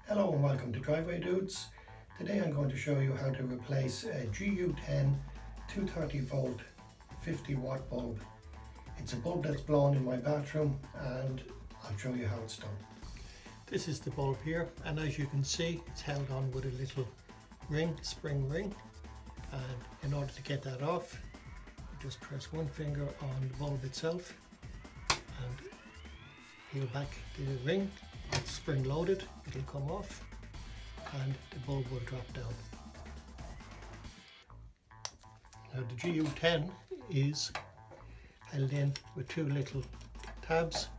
Hello and welcome to Driveway Dudes. Today I'm going to show you how to replace a GU10 230 volt 50 watt bulb. It's a bulb that's blown in my bathroom and I'll show you how it's done. This is the bulb here, and as you can see it's held on with a little ring, spring ring, and in order to get that off you just press one finger on the bulb itself and peel back the ring. It's spring loaded, it'll come off and the bulb will drop down. Now the GU10 is held in with two little tabs.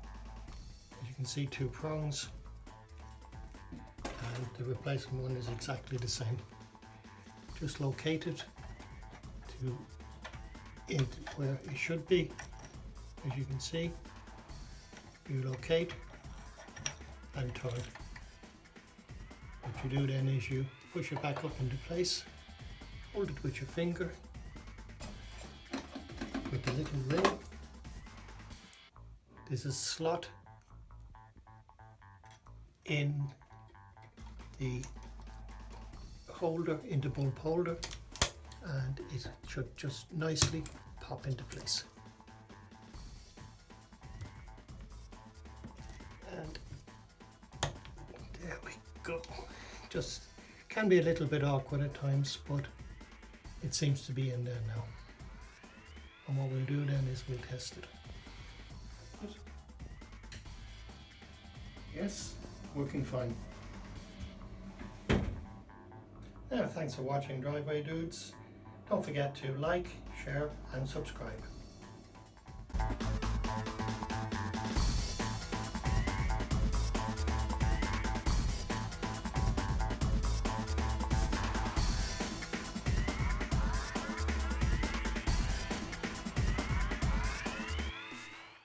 As you can see, two prongs, and the replacement one is exactly the same. Just locate it into where it should be. As you can see, you locate and turn. What you do then is you push it back up into place, hold it with your finger with the little ring. There's a slot in the holder, in the bulb holder, and it should just nicely pop into place. And there we go. Just can be a little bit awkward at times, but it seems to be in there now. And what we'll do then is we'll test it. Yes, working fine. Now, thanks for watching Driveway Dudes. Don't forget to like, share and subscribe.